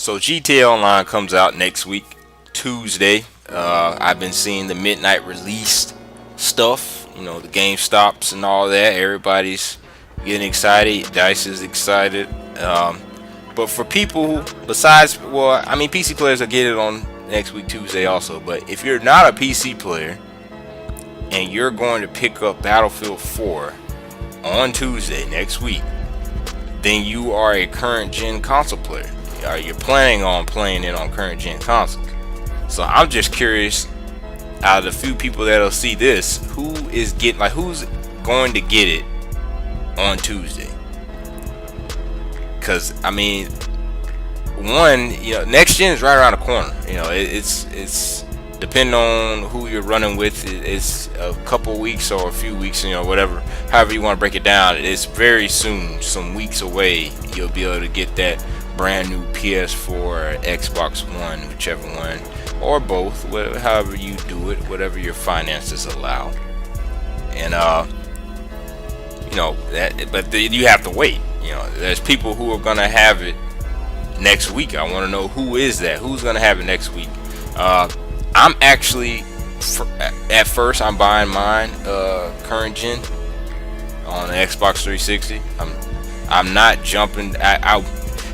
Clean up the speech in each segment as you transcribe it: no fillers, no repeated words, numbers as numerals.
So GTA Online comes out next week, Tuesday. I've been seeing the midnight release stuff, the Game Stops and all that. Everybody's getting excited. Dice is excited. But for people besides, well, I mean, PC players will get it on next week, Tuesday also. But if you're not a PC player and you're going to pick up Battlefield 4 on Tuesday next week, then you are a current gen console player. You're planning on playing it on current gen consoles. So I'm just curious, out of the few people that'll see this, who's going to get it on Tuesday? Because I mean, one, next gen is right around the corner. It's depending on who you're running with. It's a couple weeks or a few weeks, whatever, however you want to break it down. It's very soon, some weeks away. You'll be able to get that brand new PS4 or Xbox One, whichever one, or both, however you do it, whatever your finances allow. And but you have to wait. There's people who are gonna have it next week. I want to know who is that? Who's gonna have it next week? I'm actually, at first, I'm buying mine current gen on the Xbox 360. I'm not jumping.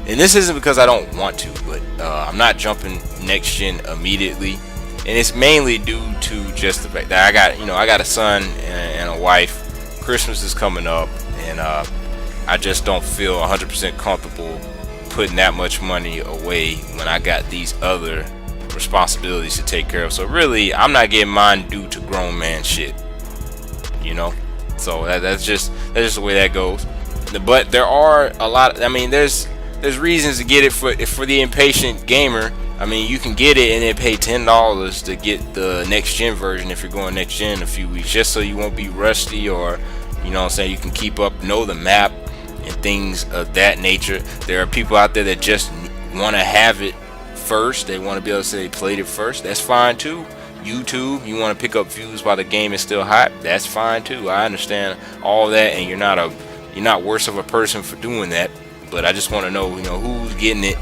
And this isn't because I don't want to, but I'm not jumping next gen immediately, and it's mainly due to just the fact that I got a son and a wife. Christmas is coming up, and I just don't feel 100% comfortable putting that much money away when I got these other responsibilities to take care of. So really, I'm not getting mine due to grown man shit, So that's just the way that goes. But there are a lot. I mean, there's reasons to get it for the impatient gamer. I mean, you can get it and then pay $10 to get the next gen version if you're going next gen in a few weeks, just so you won't be rusty, or you can keep up, know the map and things of that nature. There are people out there that just want to have it first. They want to be able to say they played it first. That's fine too. YouTube, you want to pick up views while the game is still hot. That's fine too. I understand all that, and you're not worse of a person for doing that. But I just want to know, who's getting it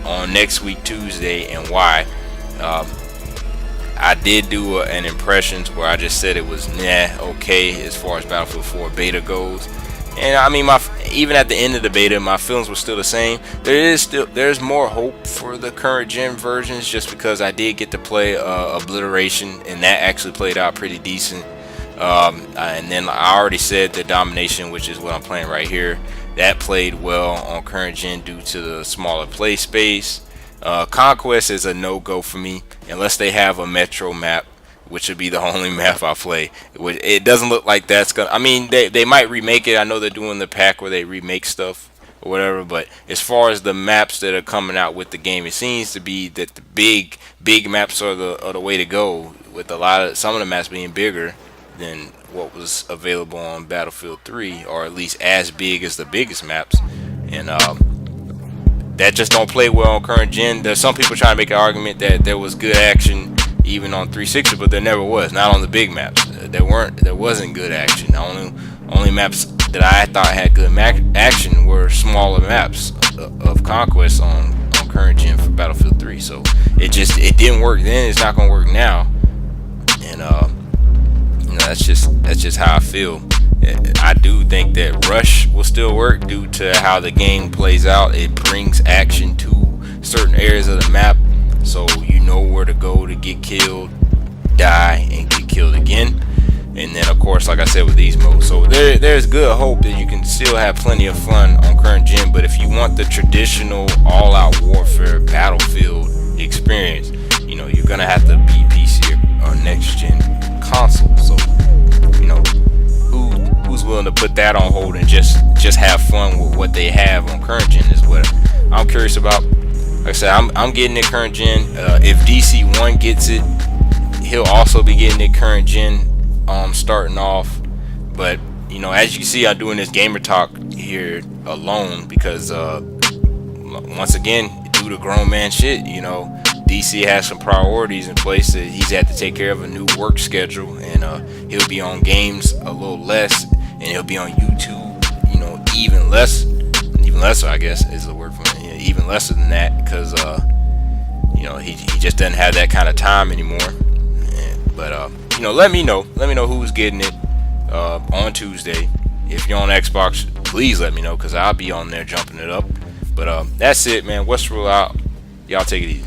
on next week Tuesday and why. I did do an impressions where I just said it was okay as far as Battlefield 4 beta goes. And I mean, even at the end of the beta, my feelings were still the same. There's more hope for the current gen versions, just because I did get to play Obliteration, and that actually played out pretty decent. And then I already said the Domination, which is what I'm playing right here, that played well on current gen due to the smaller play space. Conquest is a no-go for me unless they have a Metro map, which would be the only map I play. It doesn't look like that's gonna. I mean, they might remake it. I know they're doing the pack where they remake stuff or whatever. But as far as the maps that are coming out with the game, it seems to be that the big maps are the way to go. With some of the maps being bigger than what was available on Battlefield 3, or at least as big as the biggest maps, and that just don't play well on current gen. There's some people trying to make an argument that there was good action even on 360, but there never was. Not on the big maps. There wasn't good action. The only maps that I thought had good action were smaller maps of Conquest on current gen for Battlefield 3. So it didn't work then. It's not gonna work now, and that's just how I feel. I do think that Rush will still work due to how the game plays out. It brings action to certain areas of the map, so you know where to go to get killed, die, and get killed again. And then, of course, like I said, with these modes, so there's good hope that you can still have plenty of fun on current gen. But if you want the traditional all-out warfare Battlefield experience, you're gonna have to be PC or next gen console. So who's willing to put that on hold and just have fun with what they have on current gen is what I'm curious about. Like I said, I'm getting it current gen. If DC1 gets it, he'll also be getting it current gen starting off. But as you can see, I'm doing this gamer talk here alone because once again, due to grown man shit, DC has some priorities in place that he's had to take care of, a new work schedule, and he'll be on games a little less, and he'll be on YouTube, even less. even lesser, I guess is the word for it. Yeah, even lesser than that, because he just doesn't have that kind of time anymore. But let me know who's getting it on Tuesday. If you're on Xbox, please let me know, because I'll be on there jumping it up. But that's it, man. Westworld out. Y'all take it easy.